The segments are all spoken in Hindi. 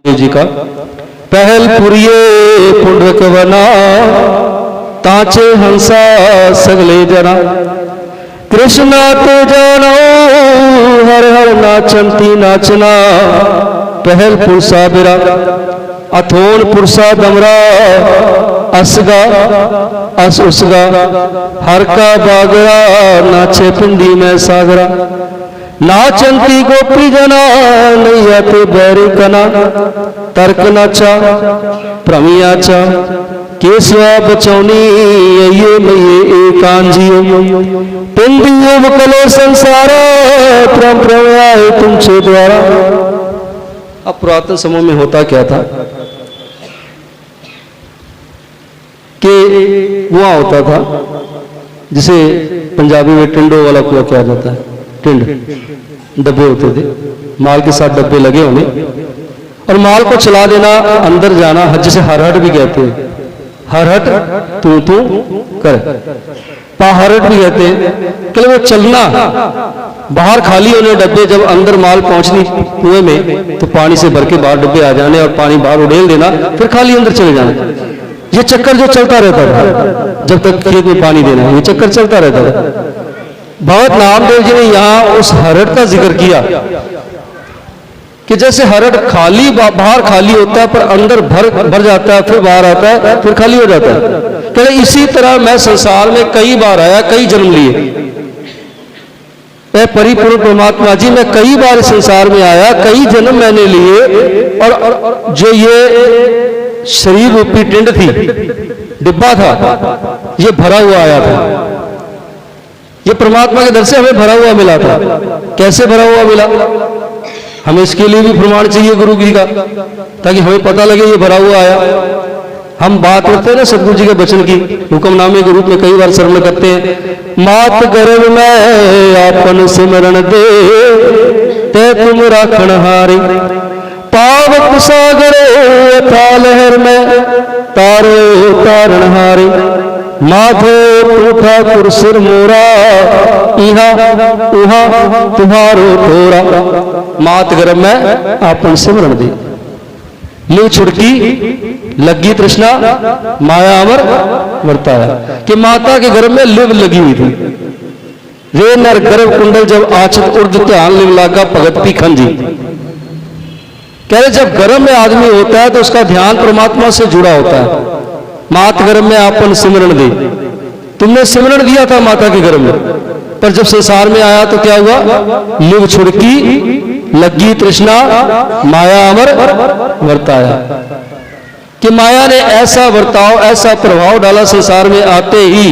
जी का पहल पुरिये पुंडरक वना ताचे हंसा सगले जना कृष्णा ते जानो हर हर नाचंती नाचना पहल पुरसा बिरा अथोन पुरसा दमरा असगा अस उसगा हर का बागरा नाचे पिंडी में सागरा नाचंती गोपी जना नैया ते बैरी कना तर्क नाचा प्रमियाचा केसवा बचौनी ये मये एकांजियो पिंडियो बकले संसारा प्रम प्रमयाए तुमसे द्वारा। अब पुरातन समय में होता क्या था कि कुआं होता था जिसे पंजाबी में टिंडो वाला कुआं किया जाता है। टिंड डब्बे होते थे, माल के साथ डब्बे लगे होने और माल को चला देना, अंदर जाना, जिसे हरहट भी कहते हैं। हरहट तू तू कर, पाहरट भी कहते हैं कि वो चलना, बाहर खाली होने डब्बे, जब अंदर माल पहुंचनी कुएं में तो पानी से भर के बाहर डब्बे आ जाने और पानी बाहर उड़ेल देना, फिर खाली अंदर चले जाना। ये चक्कर जो चलता रहता था जब तक खेत में पानी देना, ये चक्कर चलता रहता था। भगत नामदेव जी ने यहां उस हरट का जिक्र किया कि जैसे हरट खाली बाहर खाली होता है पर अंदर भर जाता है, फिर बाहर आता है, फिर खाली हो जाता है। कहते इसी तरह मैं संसार में कई बार आया, कई जन्म लिए। परिपूर्ण परमात्मा जी, मैं कई बार संसार में आया, कई जन्म मैंने लिए, और जो ये शरीर रूपी टिंड थी, डिब्बा था, ये भरा हुआ आया था। ये परमात्मा के दर से हमें भरा हुआ मिला था। कैसे भरा हुआ मिला, हमें इसके लिए भी प्रमाण चाहिए गुरु जी का, ताकि हमें पता लगे ये भरा हुआ आया। हम बात करते हैं ना सतगुरु जी के वचन की, हुक्मनामे के रूप में कई बार श्रवण करते हैं। मात गर्भ में आपन सिमरण दे ते तुम राखण हारी, पावक सागर था लहर में तारे तारण हारी, माधो टूठा कुरसिर मोरा इहा उहा तुम्हारो थोरा, मात गर्भ में आपन सिमरण दे। लिव छुड़की लगी तृष्णा माया अमर वर्ताया, कि माता के गर्भ में लिव लगी हुई थी। रे नर गर्भ कुंडल जब आचित उर्द ध्यान लिव लागा भगत पी खंजी। कह रहे जब गर्भ में आदमी होता है तो उसका ध्यान परमात्मा से जुड़ा होता है। मात गर्भ में आपन सिमरण दे, तुमने सिमरण दिया था माता के गर्भ में, पर जब संसार में आया तो क्या हुआ, लिव छुड़की लगी तृष्णा माया अमर वर्ताया, कि माया ने ऐसा वर्ताव, ऐसा प्रभाव डाला संसार में आते ही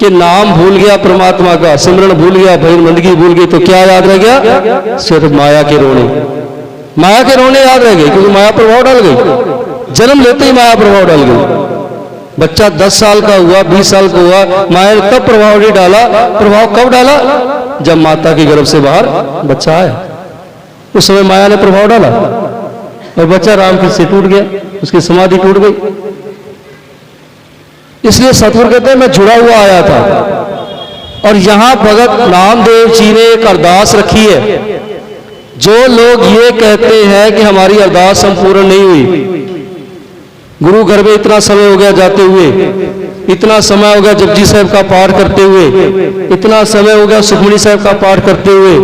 कि नाम भूल गया परमात्मा का, सिमरण भूल गया, भजन बंदगी भूल गई, तो क्या याद रह गया, सिर्फ माया के रोने। माया के रोने याद रह गए, क्योंकि माया प्रभाव डाल गई। जन्म लेते ही माया प्रभाव डाल गई। बच्चा 10 साल का हुआ, 20 साल का हुआ, माया ने तब प्रभाव नहीं डाला। प्रभाव कब डाला, जब माता के गर्भ से बाहर बच्चा आया, उस समय माया ने प्रभाव डाला और बच्चा रामकृष्ण से टूट गया, उसकी समाधि टूट गई। इसलिए सतगुरु कहते हैं मैं जुड़ा हुआ आया था। और यहां भगत नामदेव जी ने एक अरदास रखी है। जो लोग ये कहते हैं कि हमारी अरदास संपूर्ण नहीं हुई, गुरु घर में इतना समय हो गया जाते हुए, इतना समय हो गया जपजी साहब का पाठ करते हुए, इतना समय हो गया सुखमणी साहब का पाठ करते हुए,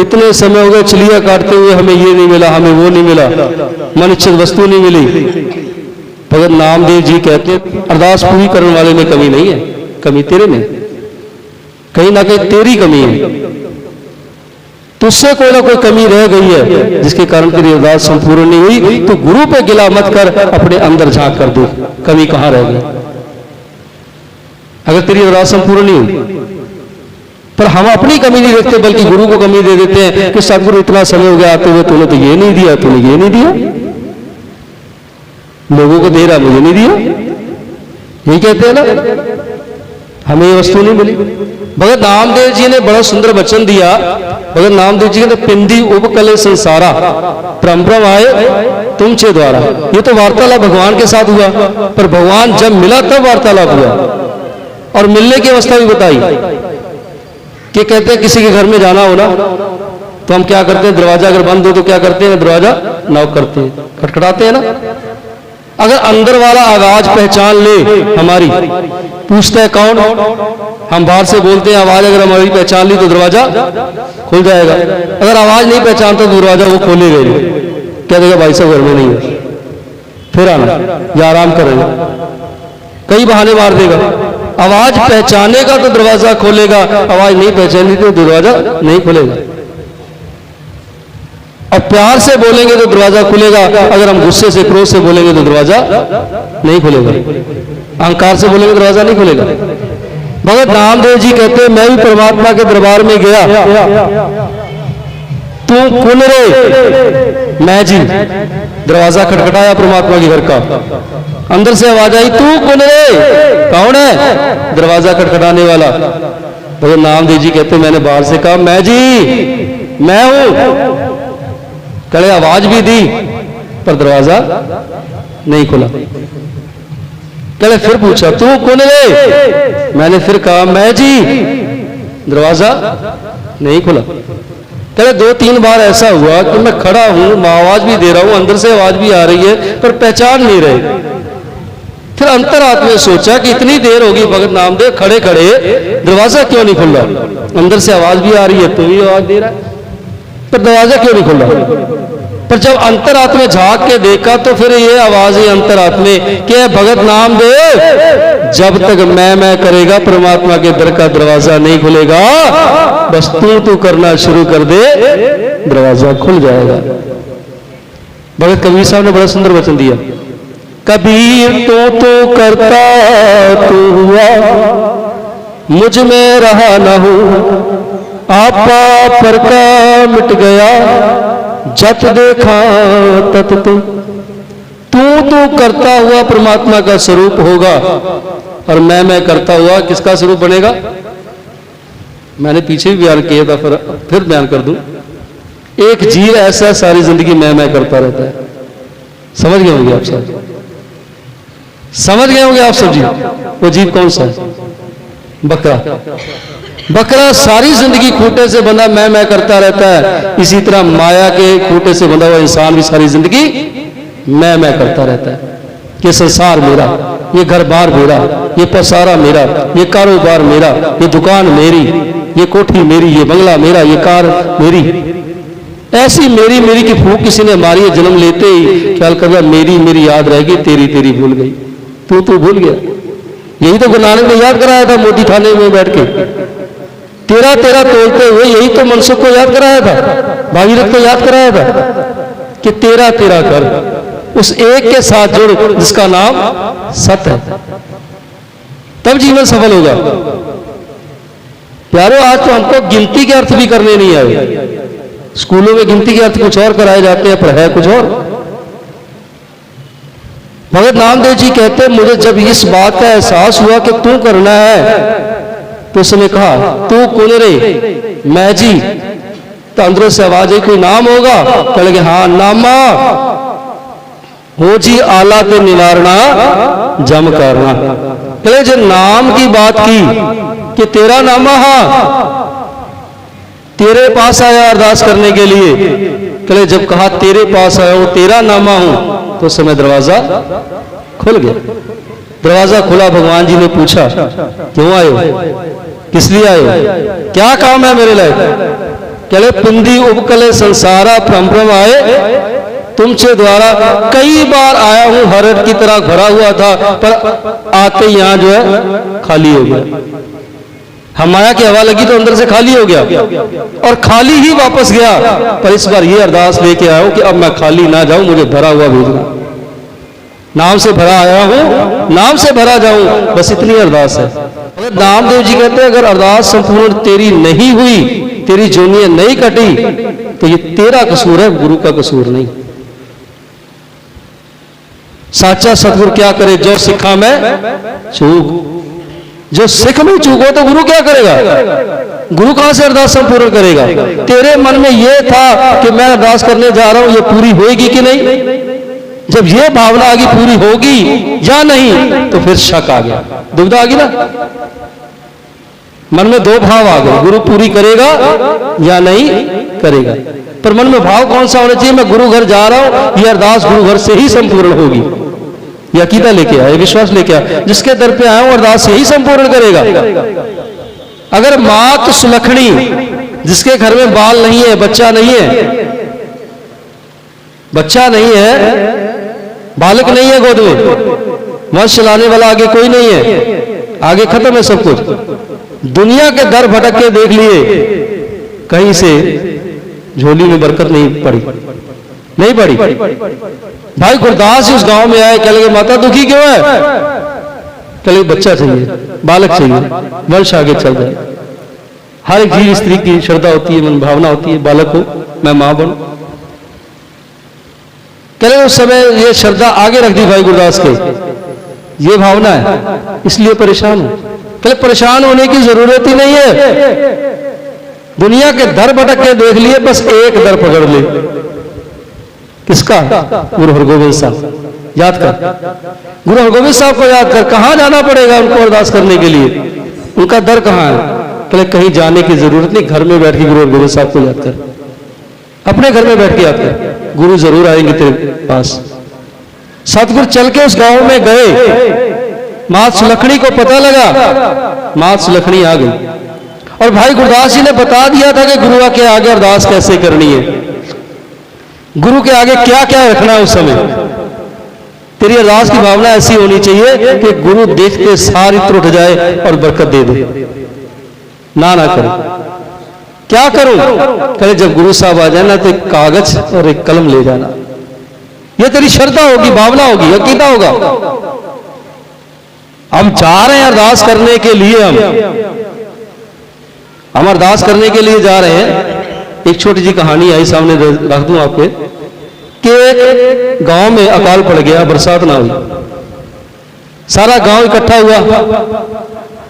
इतने समय हो गए चलिया काटते हुए, हमें ये नहीं मिला, हमें वो नहीं मिला, मन इच्छित वस्तु नहीं मिली। भगत नामदेव जी कहते हैं अरदास पूरी करने वाले में कमी नहीं है, कमी तेरे में, कहीं ना कहीं तेरी कमी है। तुझसे कोई ना कोई कमी रह गई है जिसके कारण तेरी अरदास संपूर्ण नहीं हुई, तो गुरु पे गिला मत कर, अपने अंदर झांक कर दो कमी कहां रह गई। अगर तेरी अरदास संपूर्ण नहीं हुई, पर हम अपनी कमी नहीं देखते बल्कि गुरु को कमी दे देते हैं कि सतगुरु इतना समय हो गया आते हुए, तूने तो ये नहीं दिया, तूने ये नहीं दिया, लोगों को दे रहा मुझे नहीं दिया, यही कहते हैं ना, हमें ये वस्तु नहीं मिली। भगत नामदेव जी ने बड़ा सुंदर वचन दिया। भगत नामदेव जी कहते पिंडी उपकले संसारा परम आए तुमचे द्वारा। ये तो वार्तालाप भगवान के साथ हुआ, पर भगवान जब मिला तब वार्तालाप हुआ। और मिलने की अवस्था भी बताई कि कहते हैं किसी के घर में जाना हो ना, तो हम क्या करते हैं, दरवाजा अगर बंद हो तो क्या करते हैं, दरवाजा नॉक करते हैं, खटखटाते हैं ना। अगर अंदर वाला आवाज पहचान ले हमारी, पूछता है कौन, हम बाहर से बोलते हैं, आवाज अगर हमारी पहचान ली तो दरवाजा खुल जाएगा। अगर आवाज नहीं पहचानता तो दरवाजा वो खोलेगा ही, क्या देगा भाई साहब घर में नहीं है, फिर आना या आराम करेगा, कई बहाने मार देगा। आवाज पहचानेगा तो दरवाजा खोलेगा, आवाज नहीं पहचानी तो दरवाजा नहीं खुलेगा। और प्यार से बोलेंगे तो दरवाजा खुलेगा, अगर हम गुस्से से क्रोध से बोलेंगे तो दरवाजा नहीं खुलेगा, अहंकार से बोलेंगे दरवाजा नहीं खुलेगा। भगत नामदेव जी कहते हैं, मैं भी परमात्मा के दरबार में गया, तू कौन रे, मैं जी। दरवाजा खटखटाया परमात्मा के घर का, अंदर से आवाज आई, तू कौन रे, कौन है, दरवाजा खटखटाने वाला। भगत नामदेव जी कहते हैं, मैंने बाहर से कहा, मैं जी मैं हूं। कड़े आवाज भी दी पर दरवाजा नहीं खुला। कड़े फिर पूछा, तू कौन रे, मैंने फिर कहा, मैं जी, दरवाजा नहीं खुला। कड़े 2-3 बार ऐसा हुआ कि मैं खड़ा हूं, आवाज भी दे रहा हूं, अंदर से आवाज भी आ रही है, पर पहचान नहीं रहे। फिर अंतरात्मा में सोचा कि इतनी देर होगी भगत नामदेव खड़े खड़े, दरवाजा क्यों नहीं खुल रहा, अंदर से आवाज भी आ रही है, तू भी आवाज दे रहा है, पर दरवाजा क्यों नहीं खुल रहा। पर जब अंतरात्मा में झांक के देखा तो फिर ये आवाज है अंतरात्मा कि भगत नामदेव, जब तक मैं करेगा परमात्मा के दर का दरवाजा नहीं खुलेगा, बस तू करना शुरू कर दे, दरवाजा खुल जाएगा। भगत कबीर साहब ने बड़ा सुंदर वचन दिया, कबीर तो करता तू हुआ, मुझ में रहा न हो, आपा पर का मिट गया, जत देखा तत तू करता हुआ परमात्मा का स्वरूप होगा, और मैं करता हुआ किसका स्वरूप बनेगा। मैंने पीछे भी बयान किया था, फिर बयान कर दूं। एक जीव ऐसा सारी जिंदगी मैं करता रहता है। समझ गए होंगे आप सब, समझ गए होंगे आप सब जी। वो जीव कौन सा है, बकरा। बकरा सारी जिंदगी खूंटे से बंधा मैं करता रहता है। इसी तरह माया के खूंटे से बंधा हुआ इंसान भी सारी जिंदगी मैं करता रहता है कि संसार मेरा, ये घर बार मेरा, ये पसारा मेरा, ये कारोबार मेरा, ये दुकान मेरी, ये कोठी मेरी, ये बंगला मेरा, ये कार मेरी। ऐसी मेरी की फूंक किसी ने मारी है, जन्म लेते ही ख्याल कर रहा मेरी याद रहेगी, तेरी भूल गई, तू भूल गया। यही तो गुरु नानक ने याद कराया था मोदी थाने में बैठ के, तेरा तोलते हुए यही तो मनसुख को याद कराया था, भागीरथ को याद कराया था कि तेरा कर, उस एक के साथ जुड़ जिसका नाम सत्य है, तब जीवन सफल होगा। प्यारो, आज तो हमको गिनती के अर्थ भी करने नहीं आए। स्कूलों में गिनती के अर्थ कुछ और कराए जाते हैं, पर है कुछ और। भगत नामदेव जी कहते, मुझे जब इस बात का एहसास हुआ कि तू करना है, तो उसने कहा, तू कौन रे, मैं जी। तो अंदरों से आवाज आई, कोई नाम होगा। कह लगे, हाँ नामा हो जी, आला ते निवारणा जम करना। कहे जो नाम की बात की कि तेरा नामा, हाँ तेरे पास आया अरदास करने के लिए। कहे जब कहा तेरे पास आया हूं, तेरा नामा हूं, तो उस समय दरवाजा खुल गया। दरवाजा खुला, भगवान जी ने पूछा, क्यों आए हो, किस लिए आए हो, क्या काम है मेरे लिए। कहे पिंदी उपकले संसारा भ्रम आए, तुमसे द्वारा कई बार आया हूं, हरड़ की तरह भरा हुआ था, पर आते यहां जो है खाली हो गया। हम आया की हवा लगी तो अंदर से खाली हो गया, और खाली ही वापस गया। पर इस बार ये अरदास लेके आया हूं कि अब मैं खाली ना जाऊं, मुझे भरा हुआ भेजना। नाम से भरा आया हूं, नाम से भरा जाऊं, बस इतनी अरदास है। अगर नामदेव जी कहते हैं, अगर अरदास संपूर्ण तेरी नहीं हुई, तेरी जोनियां नहीं कटी, तो ये तेरा कसूर है, गुरु का कसूर नहीं। साचा सतगुरु क्या करे, जो सिखा में चूक, जो सिख में चूको तो गुरु क्या करेगा, गुरु कहां से अरदास संपूर्ण करेगा। तेरे मन में यह था कि मैं अरदास करने जा रहा हूं, ये पूरी होगी कि नहीं। जब ये भावना आ गई पूरी होगी या नहीं, तो फिर शक आ गया, दुविधा आ गई ना। मन में दो भाव आ गए, गुरु पूरी करेगा या नहीं करेगा। पर मन में भाव कौन सा होना चाहिए? मैं गुरु घर जा रहा हूं, ये अरदास गुरु घर से ही संपूर्ण होगी। ये अकीदा लेके आए, विश्वास लेके आए, जिसके दर पे आया हूं अरदास यही संपूर्ण करेगा। अगर मात सुलखणी, जिसके घर में बाल नहीं है, बच्चा नहीं है, बच्चा नहीं है, बालक नहीं है गोद में, वंश चलाने वाला आगे कोई नहीं है, आगे खत्म है सब कुछ। दुनिया के दर भटक के देख लिए, कहीं से झोली में बरकत नहीं पड़ी, नहीं पड़ी। भाई गुरदास उस गांव में आए, कह लगे माता दुखी क्यों है? कह लगे बच्चा चाहिए, बालक चाहिए, वंश आगे चल जाए। हर एक जीव स्त्री की श्रद्धा होती है, मन भावना होती है, बालक हो, मैं मां बनूं। कह लगे उस समय ये श्रद्धा आगे रख दी भाई गुरदास के, ये भावना है, इसलिए परेशान हूं। कह परेशान होने की जरूरत ही नहीं है, दुनिया के दर भटक के देख लिए, बस एक दर पकड़ ले। किसका? गुरु हरगोविंद साहब। याद कर, गुरु हरगोविंद साहब को याद कर। कहां जाना पड़ेगा उनको अरदास करने के लिए? उनका दर कहां है? कहे कहीं जाने की जरूरत नहीं, घर में बैठ के गुरु हरगोविंद साहब को याद कर, अपने घर में बैठ के याद कर, गुरु जरूर आएंगे तेरे पास। सतगुरु चल के उस गांव में गए, मात सुलखणी को पता लगा, मात सुलखणी आ गई और भाई गुरदास जी ने बता दिया था कि गुरु के आगे अरदास कैसे करनी है, गुरु के आगे क्या क्या रखना है। उस समय तेरी अरदास की भावना ऐसी होनी चाहिए कि गुरु देखते सार इत्र उठ जाए और बरकत दे दे। ना करे, क्या करूं? कहे जब गुरु साहब आ जाए ना तो एक कागज और एक कलम ले जाना। ये तेरी श्रद्धा होगी, भावना होगी, अकीदा होगा। हम जा रहे हैं अरदास करने के लिए, हम अरदास करने के लिए जा रहे हैं। एक छोटी जी कहानी आई, सामने रख दूं आपके, कि एक गांव में अकाल पड़ गया, बरसात ना हुई, सारा गांव इकट्ठा हुआ।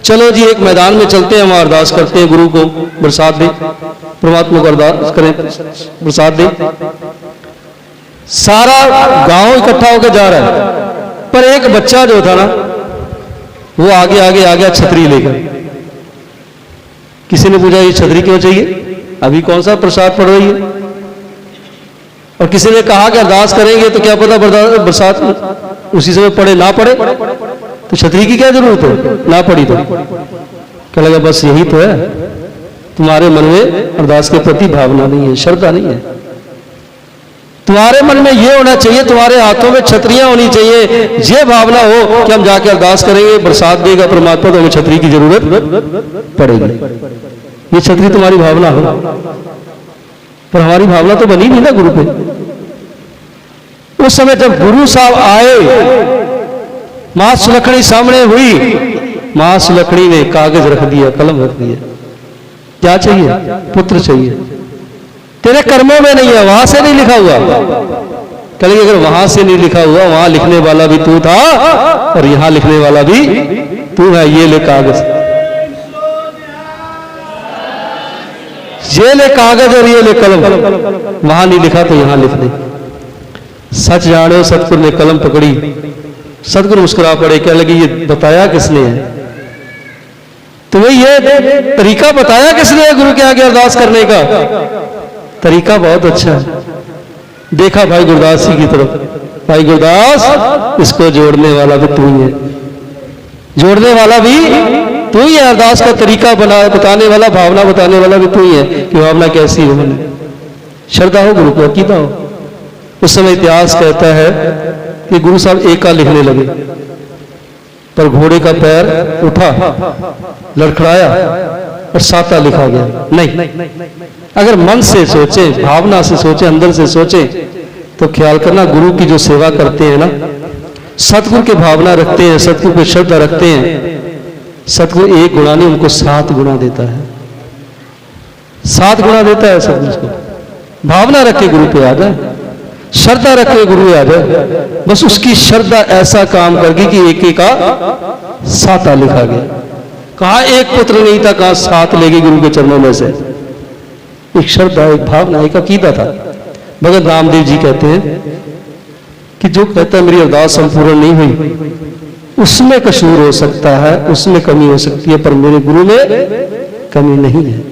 चलो जी एक मैदान में चलते हैं, हम अरदास करते हैं, गुरु को बरसात दे, परमात्मा को अरदास करें बरसात दे। सारा गांव इकट्ठा होकर जा रहा है, पर एक बच्चा जो था ना, वो आगे आगे आ गया छतरी लेकर। किसी ने पूछा ये छतरी क्यों चाहिए, अभी कौन सा बरसात पड़ रही है? और किसी ने कहा कि अरदास करेंगे तो क्या पता बरसात उसी समय पड़े ना पड़े, तो छतरी की क्या जरूरत है? ना पड़ी तो क्या लगा, बस यही तो है, तुम्हारे मन में अरदास के प्रति भावना नहीं है, श्रद्धा नहीं है। तुम्हारे मन में ये होना चाहिए, तुम्हारे हाथों में छतरियां होनी चाहिए, ये भावना हो कि हम जाके अरदास करेंगे, बरसात देगा परमात्मा, तो हमें छतरी की जरूरत पड़ेगी। ये छतरी तुम्हारी भावना हो, पर हमारी भावना तो बनी नहीं ना गुरु पे। उस समय जब गुरु साहब आए, मां सुलखणी सामने हुई, मां सुलखणी ने कागज रख दिया, कलम रख दिया। क्या चाहिए? पुत्र चाहिए। तेरे कर्मों में नहीं है, वहां से नहीं लिखा हुआ। कल अगर वहां से नहीं लिखा हुआ, वहां लिखने वाला भी तू था और यहां लिखने वाला भी तू है। ये ले कागज, ये ले कागज और ये ले कलम। वहां नहीं लिखा तो यहां लिख दे। सच जानो, सतगुरु ने कलम पकड़ी, सतगुरु मुस्कुरा पड़े, क्या लगी ये बताया किसने है तुम्हें? ये तरीका बताया किसने है गुरु के आगे अरदास करने का? तरीका बहुत अच्छा है। देखा भाई गुरदास जी की तरफ, भाई गुरदास इसको जोड़ने वाला भी तू ही है, जोड़ने वाला भी तू ही है, अरदास का तरीका बताने वाला, भावना बताने वाला भी तू ही है कि भावना कैसी हो, श्रद्धा हो गुरु को, अकीदा हो। उस समय इतिहास कहता है कि गुरु साहब एका लिखने लगे, पर घोड़े का पैर उठा, लड़खड़ाया और साता लिखा गया। नहीं, अगर मन से सोचे, भावना से सोचे, अंदर से सोचे, तो ख्याल करना गुरु की जो सेवा करते हैं ना, सतगुरु की भावना रखते हैं, सतगुरु पे श्रद्धा रखते हैं, सतगुरु एक गुणा नहीं उनको 7 गुणा देता है, 7 गुणा देता है सतगुरु को। भावना रखे गुरु पे आ जाए, श्रद्धा रखे गुरु आ जाए, बस उसकी श्रद्धा ऐसा काम करगी कि एक का 7 लिखा गया। कहा एक पुत्र नहीं था, कहा 7 लेगी गुरु के चरणों में से। एक श्रद्धा, एक भावना, एक अकीदा था। भगत रामदेव जी कहते हैं कि जो कहता है मेरी अरदास संपूर्ण नहीं हुई, उसमें कसूर हो सकता है, उसमें कमी हो सकती है, पर मेरे गुरु में कमी नहीं है।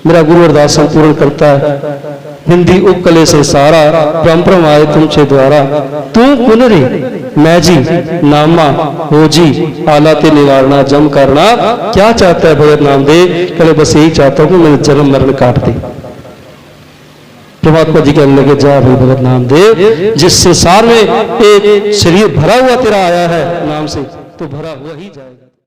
मेरा गुरु अरदास पूर्ण करता है, हिंदी उपकले संसारा परम परम आए तुमसे द्वारा, तू पुनरी मैं जी नामा हो जी आला ते निवारणा जम करना। क्या चाहता है भगत नामदेव? कहले बस यही चाहता हूं कि मेरे जन्म मरण काट दे। परमात्मा जी कहने लगे जा भाई भगत नामदेव, जिस संसार में एक शरीर भरा हुआ तेरा आया है नाम से, तो भरा हुआ ही जाएगा।